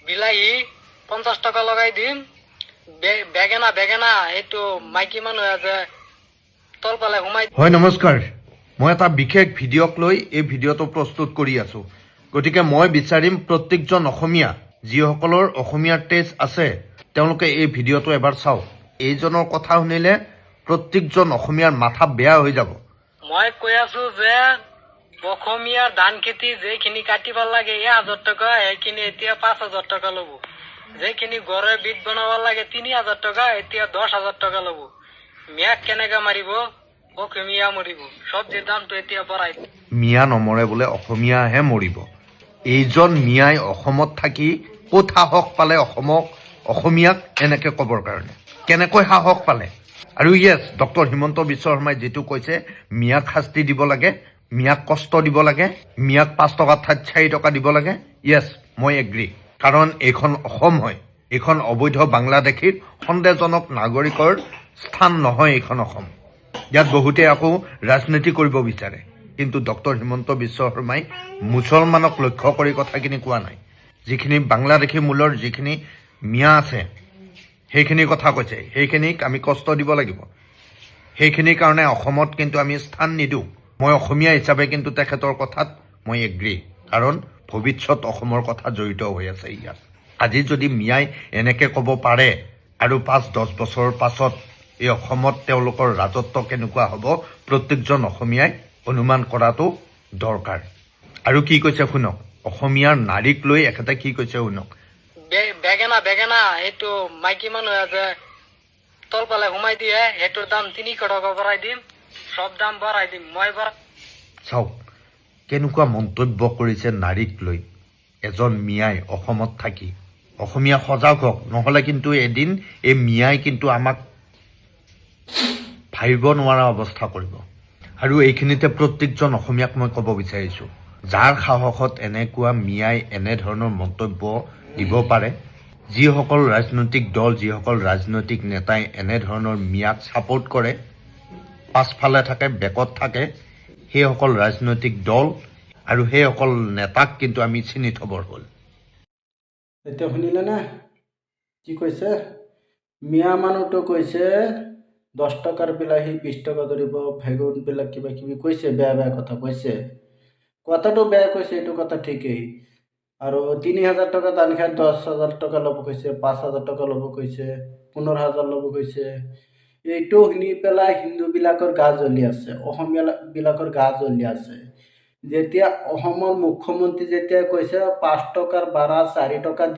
বিলাহী 50 টাকা লগাই দিম। বেগেনা এইটো মাইকী মানুহ আছে তলফালে সোমাই। হয় নমস্কাৰ, মই এটা বিশেষ ভিডিঅ'ক লৈ এই ভিডিঅ'টো প্ৰস্তুত কৰি আছোঁ। গতিকে মই বিচাৰিম প্ৰত্যেকজন অসমীয়া যিসকলৰ অসমীয়াৰ টেষ্ট আছে তেওঁলোকে এই ভিডিঅ'টো এবাৰ চাওক। এইজনৰ কথা শুনিলে প্ৰত্যেকজন অসমীয়াৰ মাথা বেয়া হৈ যাব। মই কৈ আছো যে অসমীয়াৰ ধান খেতি যেইখিনি কাটিব লাগে 1000 টকা, সেইখিনি এতিয়া 5000 টকা ল'ব। যেইখিনি ঘৰে বিট বনাব লাগে 3000 টকা, এতিয়া 10000 টকা ল'ব। মিয়াক কেনেকে মাৰিব? অসমীয়া মৰিব। চব্জিৰ দামটো এতিয়া বঢ়াই। মিয়া নমৰে বোলে, অসমীয়াহে মৰিব। এইজন মিয়াই অসমত থাকি ক'ত সাহস পালে অসমীয়াক এনেকে ক'বৰ কাৰণে? কেনেকৈ সাহস পালে? আৰু য়েছ, ডক্টৰ হিমন্ত বিশ্ব শৰ্মাই যিটো কৈছে মিয়াক শাস্তি দিব লাগে, মিয়াক কষ্ট দিব লাগে, মিয়াক 5 টকাৰ ঠাইত 4 টকা দিব লাগে, য়েছ মই এগ্ৰী। কাৰণ এইখন অসম হয়, এইখন অবৈধ বাংলাদেশীৰ সন্দেহজনক নাগৰিকৰ স্থান নহয় এইখন অসম। ইয়াত বহুতে আকৌ ৰাজনীতি কৰিব বিচাৰে, কিন্তু ডক্টৰ হিমন্ত বিশ্ব শৰ্মাই মুছলমানক লক্ষ্য কৰি কথাখিনি কোৱা নাই। যিখিনি বাংলাদেশী মূলৰ যিখিনি মিয়া আছে সেইখিনিৰ কথা কৈছে, সেইখিনিক আমি কষ্ট দিব লাগিব। সেইখিনিৰ কাৰণে অসমত কিন্তু আমি স্থান নিদিওঁ। মই অসমীয়া হিচাপে কিন্তু তেখেতৰ কথাত মই এগ্ৰী, কাৰণ ভৱিষ্যত অসমৰ কথা জড়িত হৈ আছে ইয়াত। আজি যদি মিয়াই এনেকে ক'ব পাৰে আৰু 5-10 বছৰৰ পাছত এই অসমত তেওঁলোকৰ ৰাজত্ব কেনেকুৱা হ'ব প্ৰত্যেকজন অসমীয়াই অনুমান কৰাটো দৰকাৰ। আৰু কি কৈছে শুনক, অসমীয়াৰ নাৰীক লৈ এখেতে কি কৈছে শুনক। বেগেনা এইটো মাইকী মানুহ আছে তলফালে সোমাই দিয়ে, সেইটোৰ দাম 300 টকা বঢ়াই দিম। সব দাম বঢ়াই দিম, মই চাওক কেনেকুৱা মন্তব্য কৰিছে নাৰীক লৈ এজন মিয়াই অসমত থাকি। অসমীয়া সজাগ হওক, নহ'লে কিন্তু এদিন এই মিয়াই কিন্তু আমাক ভাবিব নোৱাৰা অৱস্থা কৰিব। আৰু এইখিনিতে প্ৰত্যেকজন অসমীয়াক মই ক'ব বিচাৰিছোঁ, যাৰ সাহসত এনেকুৱা মিয়াই এনেধৰণৰ মন্তব্য দিব পাৰে, যিসকল ৰাজনৈতিক দল, যিসকল ৰাজনৈতিক নেতাই এনেধৰণৰ মিয়াক ছাপোৰ্ট কৰে, পাছফালে থাকে, বেকত থাকে, সেইসকল ৰাজনৈতিক দল আৰু সেইসকল নেতাক কিন্তু আমি চিনি থবৰ হ'ল। এতিয়া শুনিলে না কি কৈছে? মিয়া মানুহটো কৈছে 10 টকাৰ বিলাহী 20 টকা ধৰিব, বেগুনবিলাক কিবা কিবি কৈছে, বেয়া কথা কৈছে। কথাটো বেয়া কৈছে, এইটো কথা ঠিকেই। আৰু 3000 টকা ধান খাই 10,000 টকা ল'ব কৈছে, 5000 টকা ল'ব কৈছে, 15,000 ল'ব কৈছে। এইটো শুনি পেলাই হিন্দুবিলাকৰ গা জ্বলি আছে, অসমীয়াবিলাকৰ গা জ্বলি আছে। যেতিয়া অসমৰ মুখ্যমন্ত্ৰী যেতিয়া কৈছে 5 টকাৰ ভাড়া 4 টকা